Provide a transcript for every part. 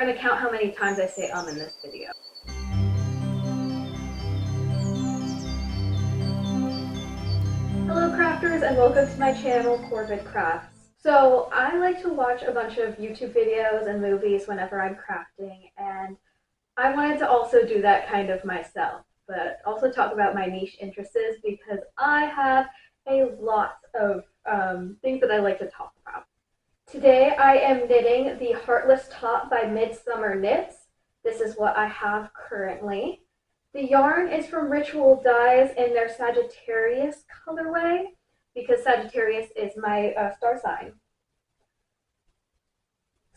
We're going to count how many times I say in this video. Hello crafters and welcome to my channel, Corvid Crafts. So I like to watch a bunch of YouTube videos and movies whenever I'm crafting, and I wanted to also do that kind of myself, but also talk about my niche interests because I have a lot of things that I like to talk about. Today I am knitting the Heartless top by Midsummer Knits. This is what I have currently. The yarn is from Ritual Dyes in their Sagittarius colorway because Sagittarius is my star sign.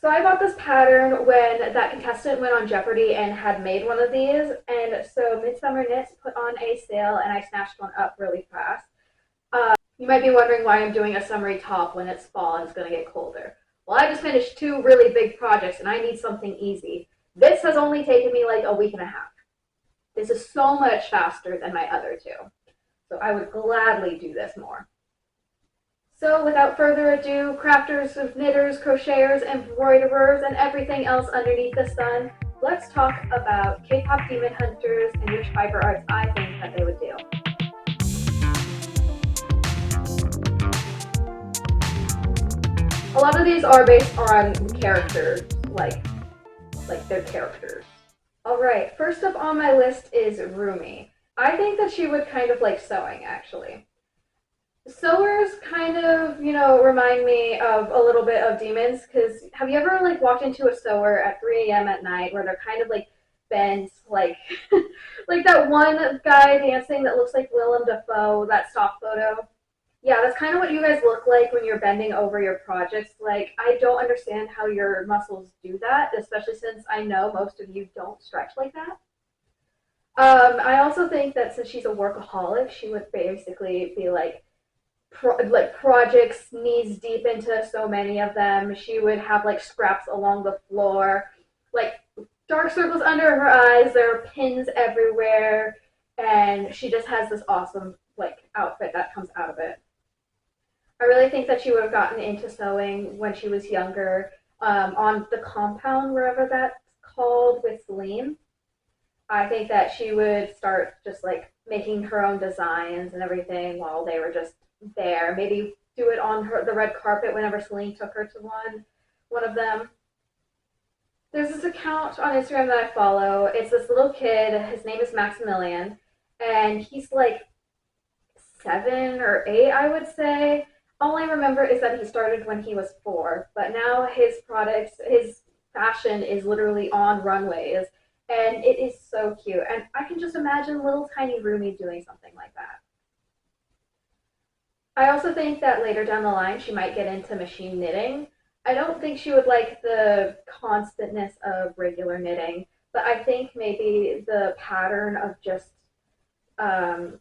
So I bought this pattern when that contestant went on Jeopardy and had made one of these, and so Midsummer Knits put on a sale and I snatched one up really fast. You might be wondering why I'm doing a summery top when it's fall and it's going to get colder. Well, I just finished 2 really big projects and I need something easy. This has only taken me like a week and a half. This is so much faster than my other 2. So I would gladly do this more. So without further ado, crafters, knitters, crocheters, embroiderers, and everything else underneath the sun, let's talk about K-pop demon hunters and which fiber arts I think that they would do. A lot of these are based on characters, like their characters. Alright, first up on my list is Rumi. I think that she would kind of like sewing, actually. Sewers kind of, remind me of a little bit of demons, because have you ever like walked into a sewer at 3 a.m. at night where they're kind of like bent, like like that one guy dancing that looks like Willem Dafoe, that stock photo? Yeah, that's kind of what you guys look like when you're bending over your projects. Like, I don't understand how your muscles do that, especially since I know most of you don't stretch like that. I also think that since she's a workaholic, she would basically be like projects knees deep into so many of them. She would have like scraps along the floor, like dark circles under her eyes. There are pins everywhere, and she just has this awesome like outfit that comes out of it. I really think that she would have gotten into sewing when she was younger, on the compound, wherever that's called, with Celine. I think that she would start just like making her own designs and everything while they were just there. Maybe do it on the red carpet whenever Celine took her to one of them. There's this account on Instagram that I follow. It's this little kid. His name is Maximilian, and he's like 7 or 8, I would say. All I remember is that he started when he was 4, but now his fashion is literally on runways, and it is so cute. And I can just imagine little tiny Rumi doing something like that. I also think that later down the line, she might get into machine knitting. I don't think she would like the constantness of regular knitting, but I think maybe the pattern of just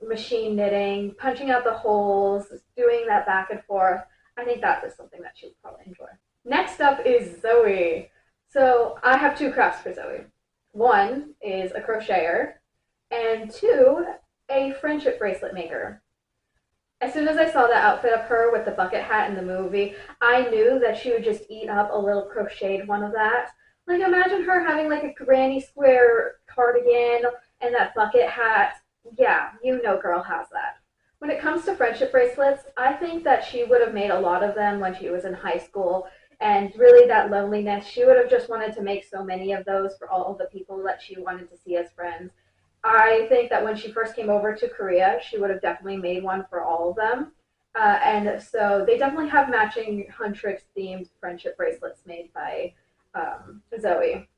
machine knitting, punching out the holes, doing that back and forth, I think that is something that she would probably enjoy. Next up is Zoe. So I have 2 crafts for Zoe. 1 is a crocheter, and 2, a friendship bracelet maker. As soon as I saw that outfit of her with the bucket hat in the movie, I knew that she would just eat up a little crocheted one of that. Like, imagine her having like a granny square cardigan and that bucket hat. Yeah, girl has that. When it comes to friendship bracelets, I think that she would have made a lot of them when she was in high school, and really that loneliness, she would have just wanted to make so many of those for all of the people that she wanted to see as friends. I think that when she first came over to Korea, she would have definitely made one for all of them. And so they definitely have matching Huntrix themed friendship bracelets made by Zoe.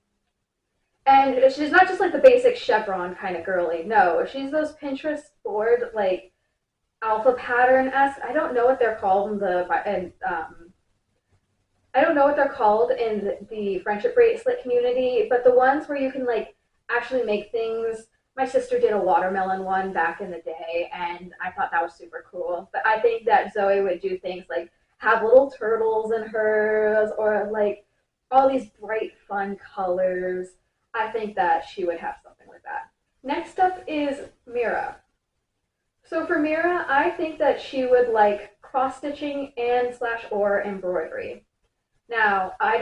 And she's not just like the basic chevron kind of girly. No, she's those Pinterest board like alpha pattern-esque. I don't know what they're called in the friendship bracelet community, but the ones where you can like actually make things. My sister did a watermelon one back in the day, and I thought that was super cool. But I think that Zoe would do things like have little turtles in hers, or like all these bright, fun colors. I think that she would have something like that. Next up is Mira. So for Mira, I think that she would like cross-stitching and /or embroidery. Now, I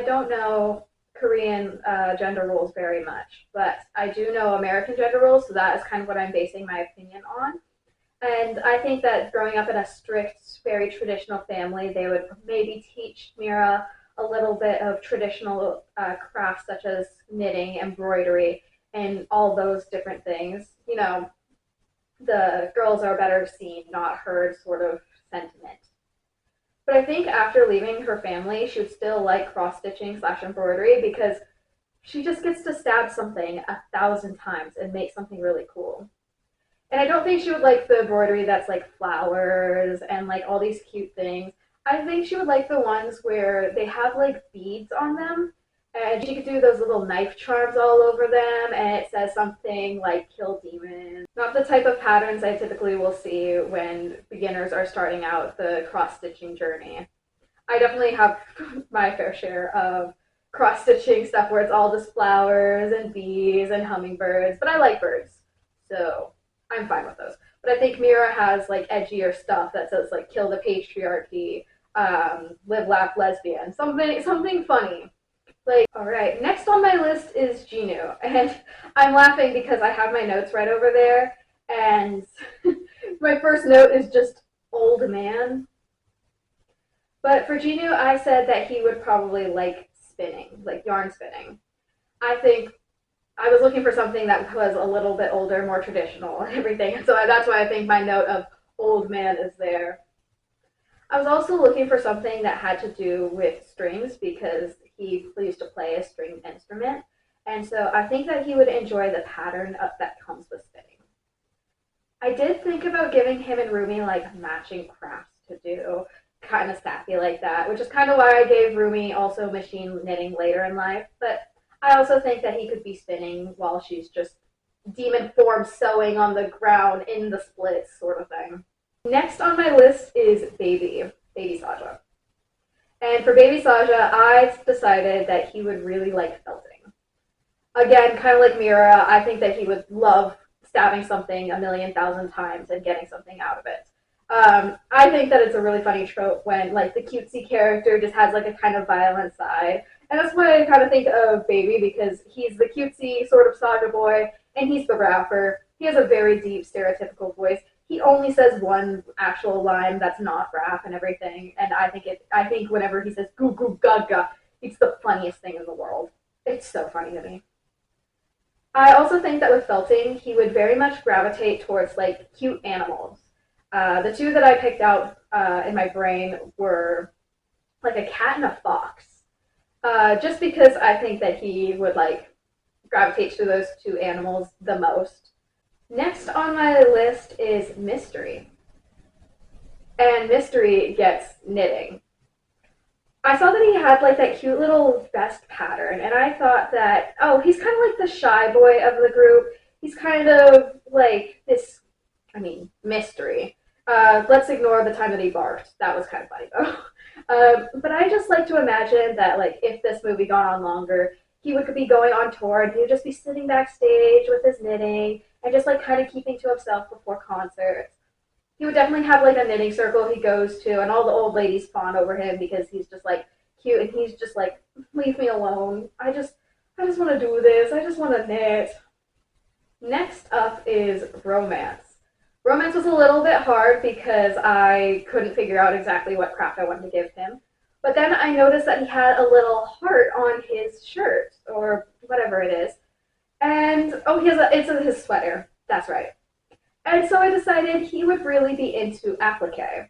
don't know Korean gender roles very much, but I do know American gender roles, so that is kind of what I'm basing my opinion on. And I think that growing up in a strict, very traditional family, they would maybe teach Mira a little bit of traditional crafts such as knitting, embroidery, and all those different things. You know, the girls are better seen, not heard sort of sentiment. But I think after leaving her family, she would still like cross stitching slash embroidery because she just gets to stab something 1,000 times and make something really cool. And I don't think she would like the embroidery that's like flowers and like all these cute things. I think she would like the ones where they have like beads on them. And she could do those little knife charms all over them, and it says something like kill demons. Not the type of patterns I typically will see when beginners are starting out the cross-stitching journey. I definitely have my fair share of cross-stitching stuff where it's all just flowers and bees and hummingbirds, but I like birds, so I'm fine with those. But I think Mira has like edgier stuff that says like kill the patriarchy, live, laugh, lesbian, something funny. Like, all right, next on my list is Genu, and I'm laughing because I have my notes right over there, and my first note is just old man. But for Genu, I said that he would probably like spinning, like yarn spinning. I think I was looking for something that was a little bit older, more traditional and everything, so that's why I think my note of old man is there. I was also looking for something that had to do with strings because he used to play a stringed instrument. And so I think that he would enjoy the pattern that comes with spinning. I did think about giving him and Rumi like matching crafts to do, kind of sappy like that, which is kind of why I gave Rumi also machine knitting later in life. But I also think that he could be spinning while she's just demon form sewing on the ground in the splits sort of thing. Next on my list is Baby Saja. And for Baby Saja, I decided that he would really like felting. Again, kind of like Mira, I think that he would love stabbing something 1,000,000 times and getting something out of it. I think that it's a really funny trope when like the cutesy character just has like a kind of violent side. And that's why I kind of think of Baby because he's the cutesy sort of Saja boy and he's the rapper. He has a very deep stereotypical voice. He only says one actual line that's not rap and everything, and I think whenever he says goo goo gaga, it's the funniest thing in the world. It's so funny to me. I also think that with felting, he would very much gravitate towards like cute animals. The two that I picked out in my brain were like a cat and a fox. Just because I think that he would like gravitate to those two animals the most. Next on my list is Mystery. And Mystery gets knitting. I saw that he had like that cute little vest pattern, and I thought that, oh, he's kind of like the shy boy of the group. He's kind of like this, mystery. Let's ignore the time that he barked. That was kind of funny though. But I just like to imagine that like if this movie gone on longer, he would be going on tour and he would just be sitting backstage with his knitting and just like kind of keeping to himself before concerts. He would definitely have like a knitting circle he goes to, and all the old ladies fawn over him because he's just like cute and he's just like, leave me alone. I just want to do this. I just want to knit. Next up is Romance. Romance was a little bit hard because I couldn't figure out exactly what craft I wanted to give him. But then I noticed that he had a little heart on his shirt or whatever it is. And, it's his sweater. That's right. And so I decided he would really be into applique.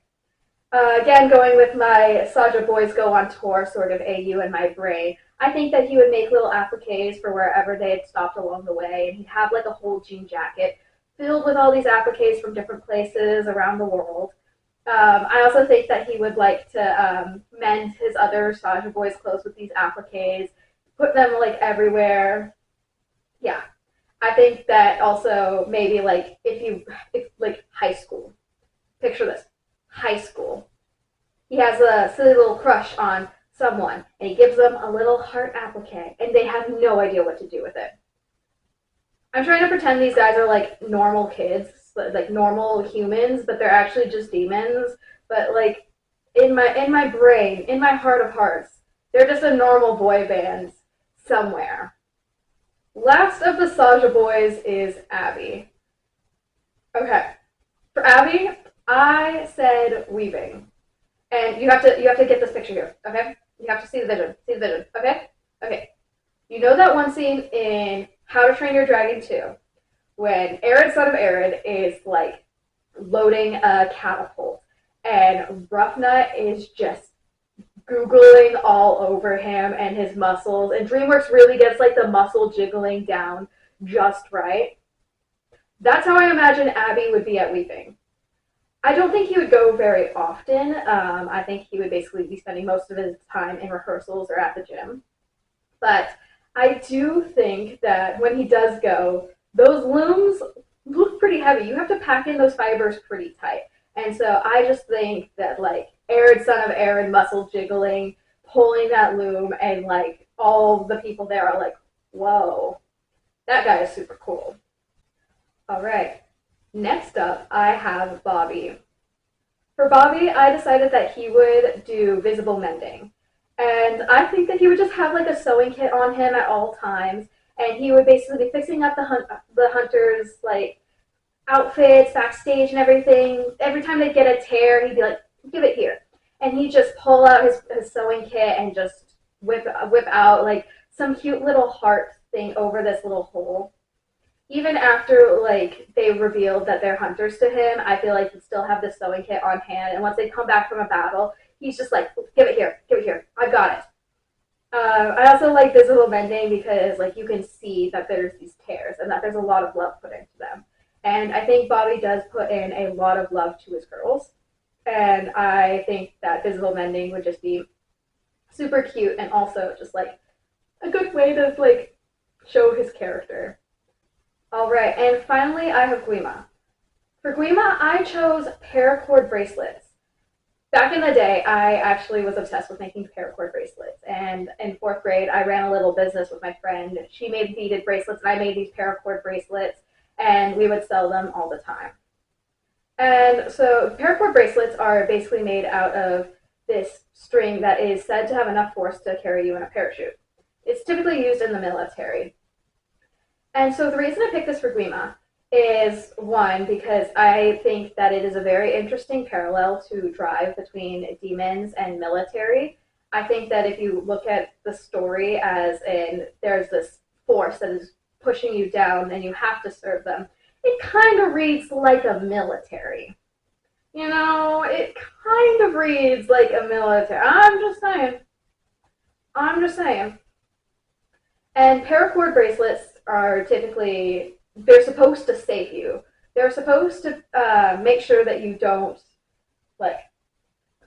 Again, going with my Saja Boys Go on Tour sort of AU in my brain, I think that he would make little appliques for wherever they had stopped along the way. And he'd have like a whole jean jacket filled with all these appliques from different places around the world. I also think that he would like to mend his other Saja Boys clothes with these appliques, put them like everywhere. Yeah. I think that also maybe like if like high school. Picture this. High school. He has a silly little crush on someone and he gives them a little heart applique and they have no idea what to do with it. I'm trying to pretend these guys are like normal kids, like normal humans, but they're actually just demons. But like in my brain, in my heart of hearts, they're just a normal boy band somewhere. Last of the Saja boys is Abby. Okay, for Abby, I said weaving, and you have to get this picture here. Okay, you have to see the vision. See the vision. Okay, okay. You know that one scene in How to Train Your Dragon 2 when Arid, son of Arid, is like loading a catapult, and Roughnut is just googling all over him and his muscles, and DreamWorks really gets like the muscle jiggling down just right. That's how I imagine Abby would be at weaving. I don't think he would go very often. I think he would basically be spending most of his time in rehearsals or at the gym. But I do think that when he does go, those looms look pretty heavy. You have to pack in those fibers pretty tight. And so I just think that like Arid, son of Arid, muscle jiggling, pulling that loom, and like all the people there are like, whoa, that guy is super cool. All right. Next up, I have Bobby. For Bobby, I decided that he would do visible mending. And I think that he would just have like a sewing kit on him at all times. And he would basically be fixing up the hunters' like outfits backstage and everything. Every time they get a tear, he'd be like, give it here. And he'd just pull out his sewing kit and just whip out like some cute little heart thing over this little hole. Even after like they revealed that they're hunters to him, I feel like he'd still have the sewing kit on hand. And once they come back from a battle, he's just like, give it here, I've got it. I also like visible mending because like you can see that there's these tears and that there's a lot of love put into them. And I think Bobby does put in a lot of love to his girls. And I think that visible mending would just be super cute and also just like a good way to like show his character. All right, and finally I have Guima. For Guima, I chose paracord bracelets. Back in the day, I actually was obsessed with making paracord bracelets. And in fourth grade, I ran a little business with my friend. She made beaded bracelets, and I made these paracord bracelets, and we would sell them all the time. And so paracord bracelets are basically made out of this string that is said to have enough force to carry you in a parachute. It's typically used in the military. And so the reason I picked this for Guima is, one, because I think that it is a very interesting parallel to drive between demons and military. I think that if you look at the story as in there's this force that is pushing you down and you have to serve them, it kind of reads like a military. You know, it kind of reads like a military. I'm just saying. And paracord bracelets are typically, they're supposed to save you. They're supposed to make sure that you don't like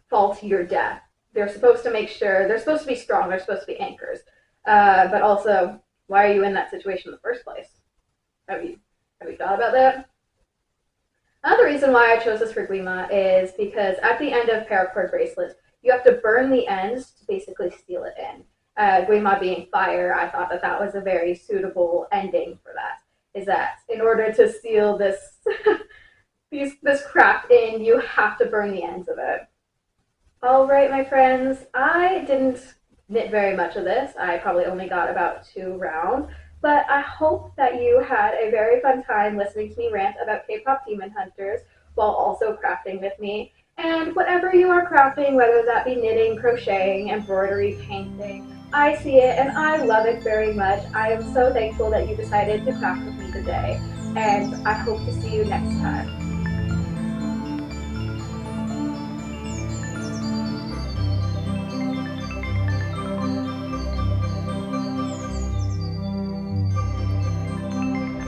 fall to your death. They're supposed to make sure, they're supposed to be strong, they're supposed to be anchors. But also, why are you in that situation in the first place? Have you thought about that? Another reason why I chose this for Guima is because at the end of paracord bracelets, you have to burn the ends to basically seal it in. Guima being fire, I thought that that was a very suitable ending for that. Is that in order to seal this this craft in, you have to burn the ends of it. All right, my friends, I didn't knit very much of this. I probably only got about 2 rounds, but I hope that you had a very fun time listening to me rant about K-pop demon hunters while also crafting with me. And whatever you are crafting, whether that be knitting, crocheting, embroidery, painting, I see it and I love it very much. I am so thankful that you decided to craft with me today, and I hope to see you next time.